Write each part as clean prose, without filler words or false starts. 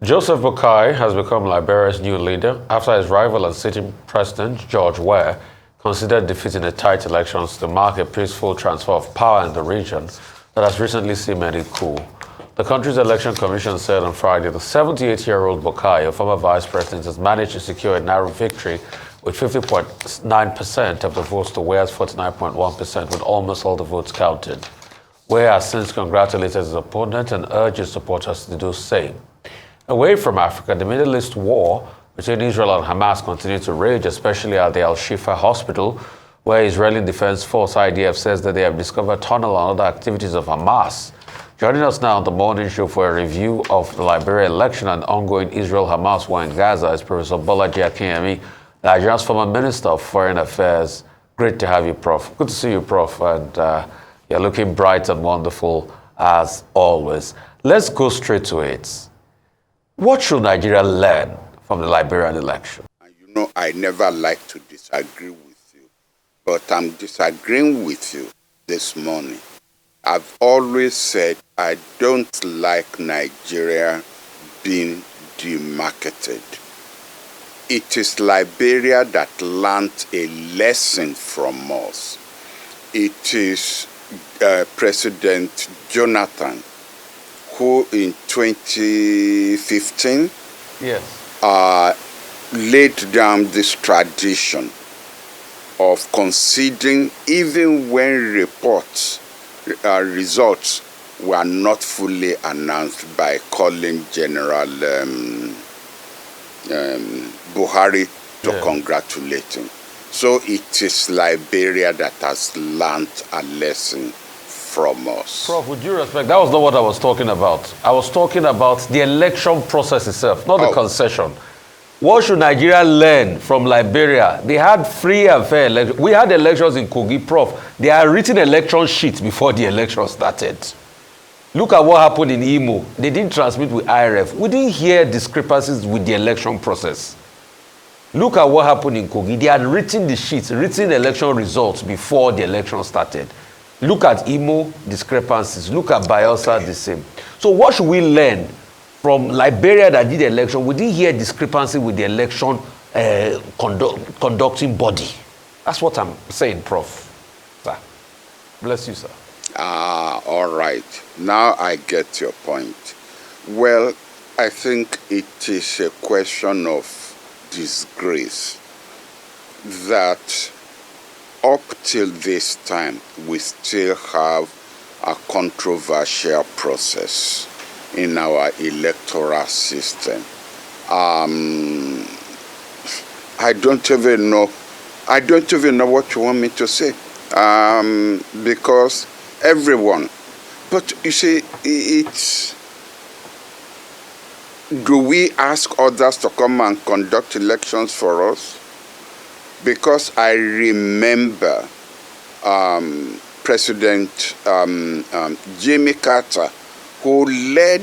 Joseph Boakai has become Liberia's new leader after his rival and sitting president, George Weah, considered defeating a tight elections to mark a peaceful transfer of power in the region that has recently seen many coup. The country's election commission said on Friday the 78-year-old Boakai, a former vice president, has managed to secure a narrow victory with 50.9% of the votes to Weah's 49.1%, with almost all the votes counted. Weah has since congratulated his opponent and urged his supporters to do the same. Away from Africa, the Middle East war between Israel and Hamas continues to rage, especially at the Al-Shifa hospital, where Israeli Defense Force IDF says that they have discovered tunnel and other activities of Hamas. Joining us now on the morning show for a review of the Liberia election and ongoing Israel-Hamas war in Gaza is Professor Bolaji Akinyemi, Nigeria's former Minister of Foreign Affairs. Great to have you, Prof. Good to see you, Prof. And you're looking bright and wonderful as always. Let's go straight to it. What should Nigeria learn from the Liberian election? You know, I never like to disagree with you, but I'm disagreeing with you this morning. I've always said I don't like Nigeria being demarketed. It is Liberia that learned a lesson from us. It is President Jonathan who in 2015 laid down this tradition of conceding even when results were not fully announced by calling General Buhari to congratulate him. So it is Liberia that has learned a lesson from us. Prof, with due respect, that was not what I was talking about. I was talking about the election process itself, not the concession. What should Nigeria learn from Liberia? They had free and fair elections. We had elections in Kogi, Prof. They had written election sheets before the election started. Look at what happened in Imo. They didn't transmit with IRF. We didn't hear discrepancies with the election process. Look at what happened in Kogi. They had written the sheets, written election results before the election started. Look at Imo, discrepancies. Look at Bayelsa, the same. So what should we learn from Liberia that did the election? We didn't hear discrepancy with the election conducting body. That's what I'm saying, Prof. Sir. Bless you, sir. All right. Now I get your point. Well, I think it is a question of disgrace that up till this time, we still have a controversial process in our electoral system. I don't even know what you want me to say, because everyone. But you see, do we ask others to come and conduct elections for us? Because I remember President Jimmy Carter, who led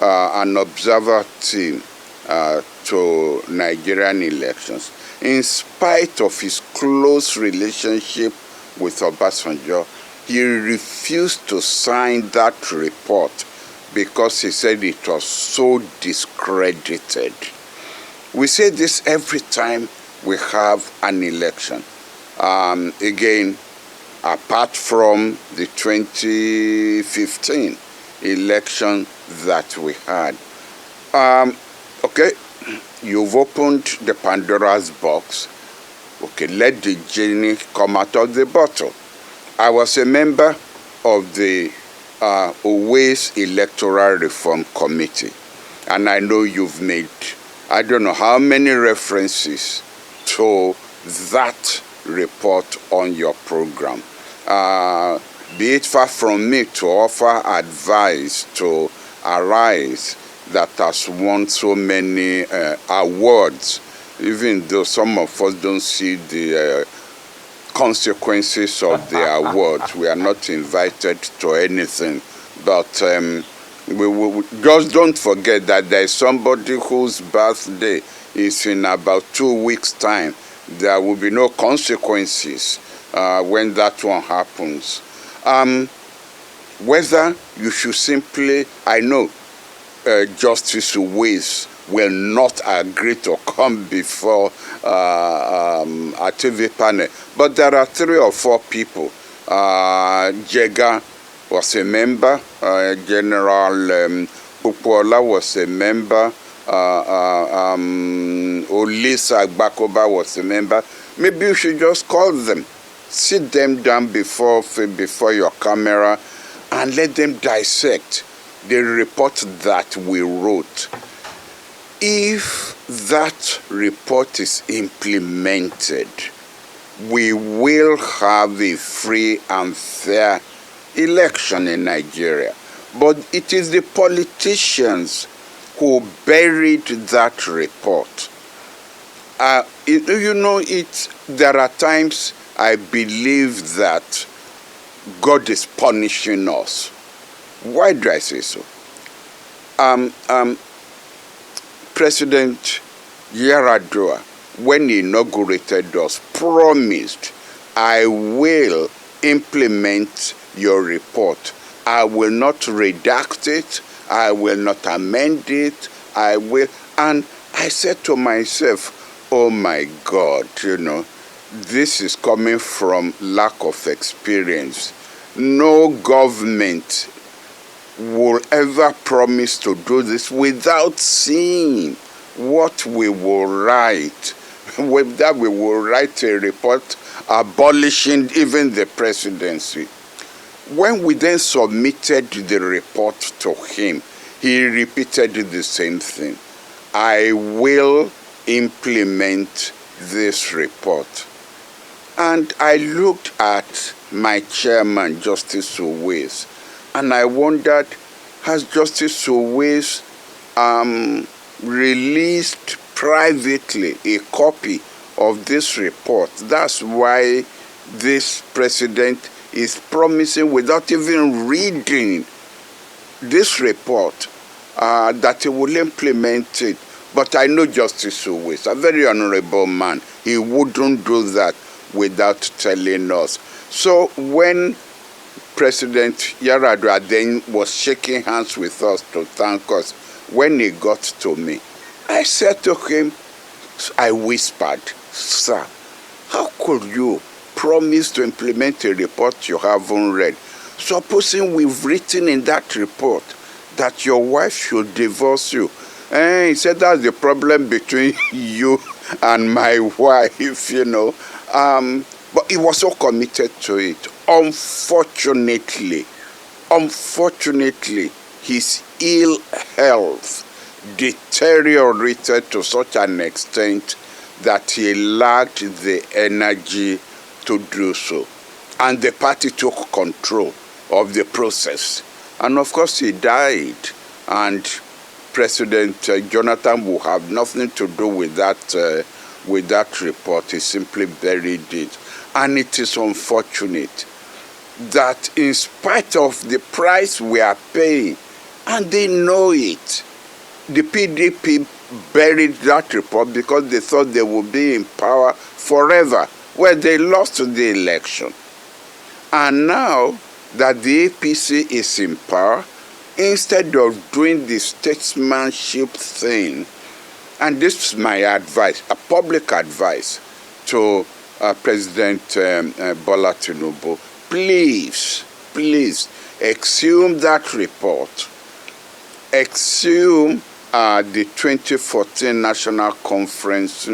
an observer team to Nigerian elections. In spite of his close relationship with Obasanjo, he refused to sign that report because he said it was so discredited. We say this every time we have an election. Again, apart from the 2015 election that we had. Okay, you've opened the Pandora's box. Okay, let the genie come out of the bottle. I was a member of the Owais Electoral Reform Committee, and I know you've made, I don't know how many references to that report on your program. Be it far from me to offer advice to Arise that has won so many awards, even though some of us don't see the consequences of the awards. We are not invited to anything. But we just don't forget that there is somebody whose birthday is in about 2 weeks' time. There will be no consequences when that one happens. Whether you should simply, I know Justice Uwais will not agree to come before a TV panel. But there are 3 or 4 people. Jega was a member. General Pupola was a member. Olisa Agbakoba was a member. Maybe you should just call them. Sit them down before your camera and let them dissect the report that we wrote. If that report is implemented, we will have a free and fair election in Nigeria. But it is the politicians who buried that report. There are times I believe that God is punishing us. Why do I say so? President Yar'Adua, when he inaugurated us, promised, I will implement your report. I will not redact it. I will not amend it. I will. And I said to myself, oh my God, this is coming from lack of experience. No government will ever promise to do this without seeing what we will write. With that, we will write a report abolishing even the presidency. When we then submitted the report to him, he repeated the same thing. I will implement this report. And I looked at my chairman, Justice Uwais, and I wondered, has Justice Uwais released privately a copy of this report? That's why this president is promising, without even reading this report, that he will implement it. But I know Justice Uwais, a very honorable man. He wouldn't do that without telling us. So when President Yar'Adua then was shaking hands with us to thank us, when he got to me, I said to him, I whispered, sir, how could you promise to implement a report you haven't read? Supposing we've written in that report that your wife should divorce you. And he said, that's the problem between you and my wife, But he was so committed to it. Unfortunately, his ill health deteriorated to such an extent that he lacked the energy to do so. And the party took control of the process. And of course, he died. And President Jonathan will have nothing to do with that report. He simply buried it. And it is unfortunate that in spite of the price we are paying, and they know it, the PDP buried that report because they thought they would be in power forever. Well, they lost the election. And now that the APC is in power, instead of doing the statesmanship thing, and this is my advice, a public advice to President Bola Tinubu, please exhume that report, exhume the 2014 National Conference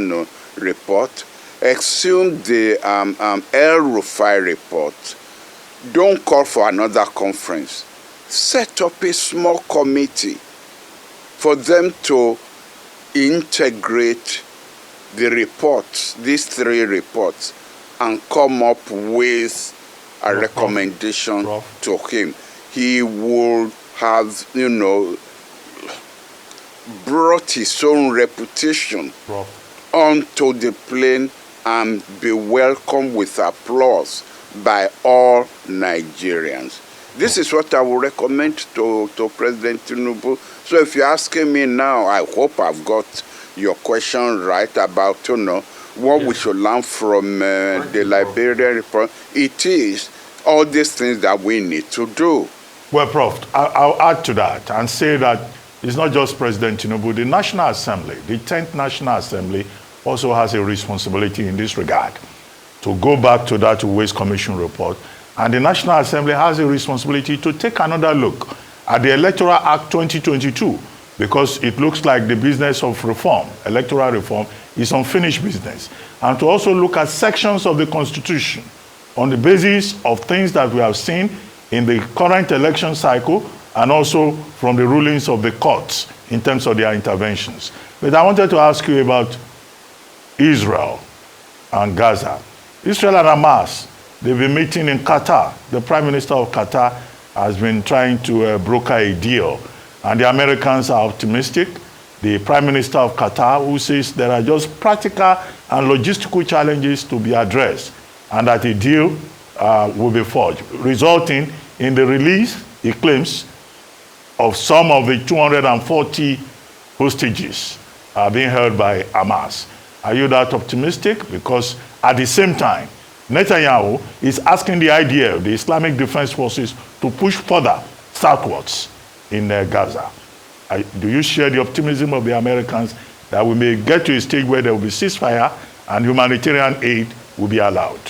report, exhume the El Rufai report. Don't call for another conference. Set up a small committee for them to integrate the reports, these 3 reports, and come up with a recommendation to him. He would have, brought his own reputation onto the plane and be welcomed with applause by all Nigerians. This is what I would recommend to President Tinubu. So if you're asking me now, I hope I've got your question right about what we should learn from the Liberian report. It is all these things that we need to do. Well, Prof, I'll add to that and say that it's not just President Tinubu. The National Assembly, the 10th National Assembly, also has a responsibility in this regard to go back to that Waste Commission report. And the National Assembly has a responsibility to take another look at the Electoral Act 2022, because it looks like the business of reform, electoral reform, is unfinished business. And to also look at sections of the Constitution on the basis of things that we have seen in the current election cycle and also from the rulings of the courts in terms of their interventions. But I wanted to ask you about Israel and Gaza. Israel and Hamas, they've been meeting in Qatar. The Prime Minister of Qatar has been trying to broker a deal. And the Americans are optimistic. The Prime Minister of Qatar, who says there are just practical and logistical challenges to be addressed, and that a deal will be forged, resulting in the release, he claims, of some of the 240 hostages being held by Hamas. Are you that optimistic? Because at the same time, Netanyahu is asking the IDF, the Islamic Defense Forces, to push further southwards in Gaza. Do you share the optimism of the Americans that we may get to a stage where there will be ceasefire and humanitarian aid will be allowed?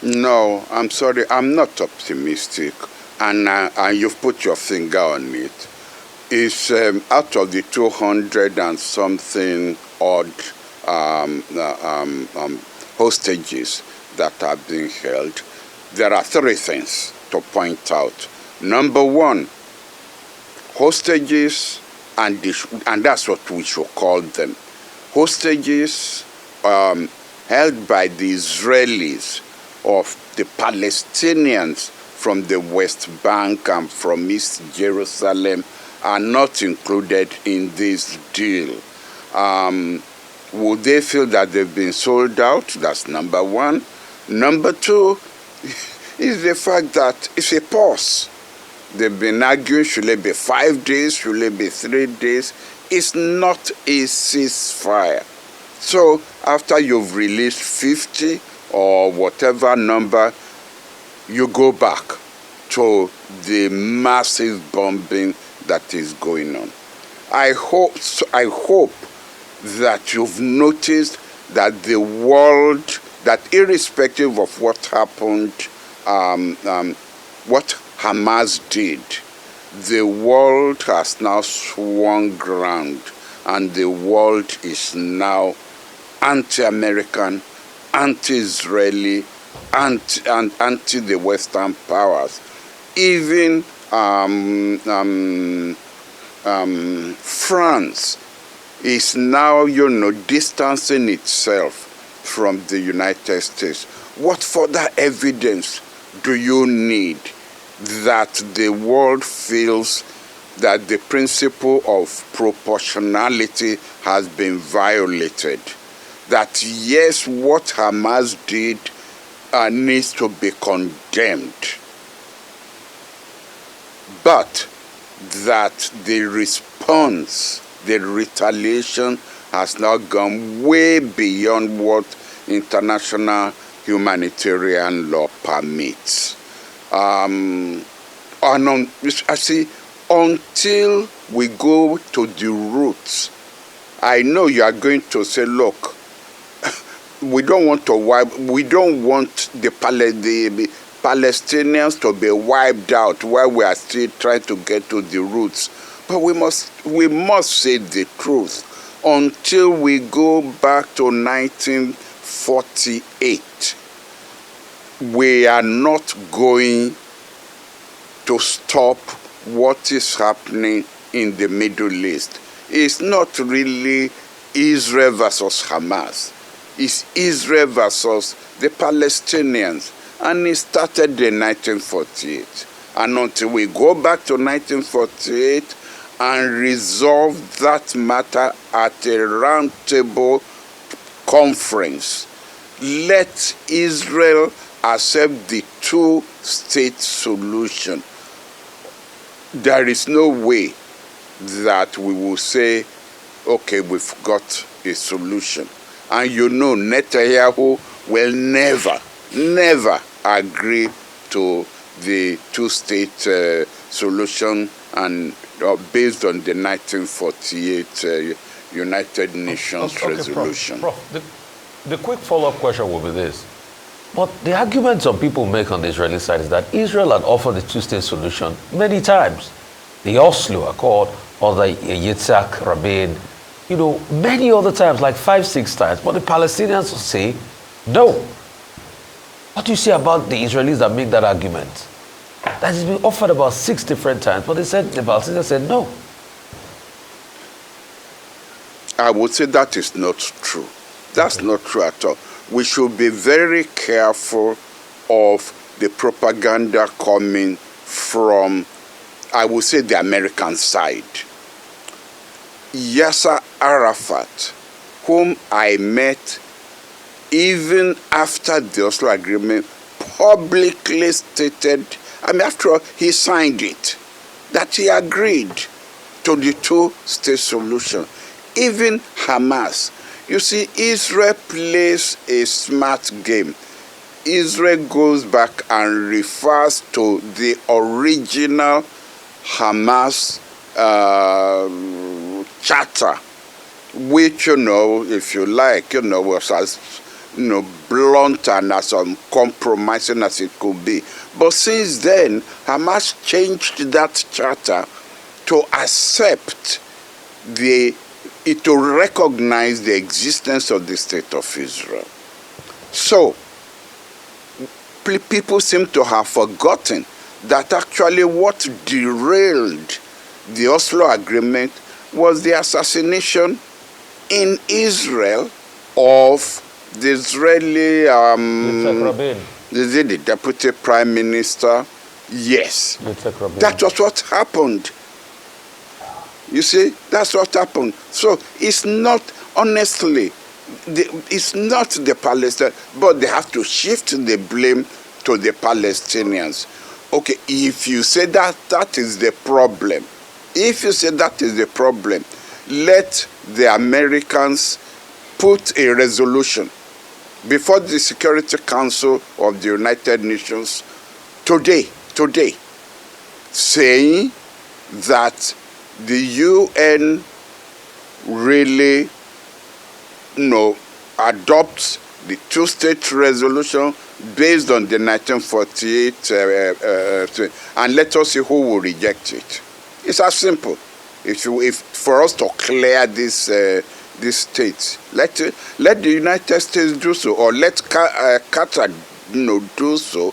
No, I'm sorry, I'm not optimistic. And you've put your finger on it. It's out of the 200 and something odd hostages that are being held, there are three things to point out. Number one, hostages, and that's what we should call them, hostages held by the Israelis of the Palestinians from the West Bank and from East Jerusalem are not included in this deal. Would they feel that they've been sold out? That's number one. Number two is the fact that it's a pause. They've been arguing, should it be 5 days, should it be 3 days? It's not a ceasefire. So after you've released 50 or whatever number, you go back to the massive bombing that is going on. I hope that you've noticed that the world, that irrespective of what happened, what Hamas did, the world has now swung ground, and the world is now anti-American, anti-Israeli, anti the Western powers. Even France is now, distancing itself from the United States. What further evidence do you need that the world feels that the principle of proportionality has been violated? That yes, what Hamas did needs to be condemned, but that the response, the retaliation has now gone way beyond what international humanitarian law permits. I see, until we go to the roots, I know you are going to say, look, we don't want the Palestinians to be wiped out while we are still trying to get to the roots. But we must say the truth. Until we go back to 1948, we are not going to stop what is happening in the Middle East. It's not really Israel versus Hamas. It's Israel versus the Palestinians. And it started in 1948. And until we go back to 1948 and resolve that matter at a roundtable conference, let Israel accept the two-state solution. There is no way that we will say, okay, we've got a solution. And Netanyahu will never agree to the two-state solution and based on the 1948 United Nations resolution. Prof, the quick follow-up question will be this. But the argument some people make on the Israeli side is that Israel had offered the two-state solution many times. The Oslo Accord or the Yitzhak Rabin, many other times, like 5-6 times. But the Palestinians say no. What do you say about the Israelis that make that argument? That has been offered about 6 different times, but the Palestinians said no. I would say that is not true. That's not true at all. We should be very careful of the propaganda coming from, I would say, the American side. Yasser Arafat, whom I met even after the Oslo Agreement, publicly stated, after all, he signed it, that he agreed to the two-state solution. Even Hamas. You see, Israel plays a smart game. Israel goes back and refers to the original Hamas charter, which, if you like, was as blunt and as uncompromising as it could be. But since then, Hamas changed that charter to accept to recognize the existence of the state of Israel. So, people seem to have forgotten that actually what derailed the Oslo Agreement was the assassination in Israel of the Israeli, the deputy prime minister. Yes, that was what happened. You see, that's what happened. So it's not, honestly, it's not the Palestinians, but they have to shift the blame to the Palestinians. Okay, if you say that is the problem, let the Americans put a resolution before the Security Council of the United Nations today, saying that the UN really adopts the two-state resolution based on the 1948 and let us see who will reject it. It's as simple. If for us to clear these states, let the United States do so, or let Qatar do so,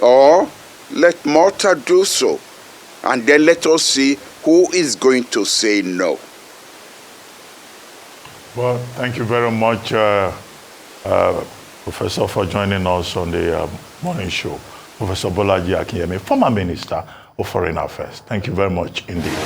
or let Malta do so, and then let us see who is going to say no. Well, thank you very much, Professor, for joining us on the morning show. Professor Bolaji Akinyemi, former Minister of Foreign Affairs. Thank you very much indeed.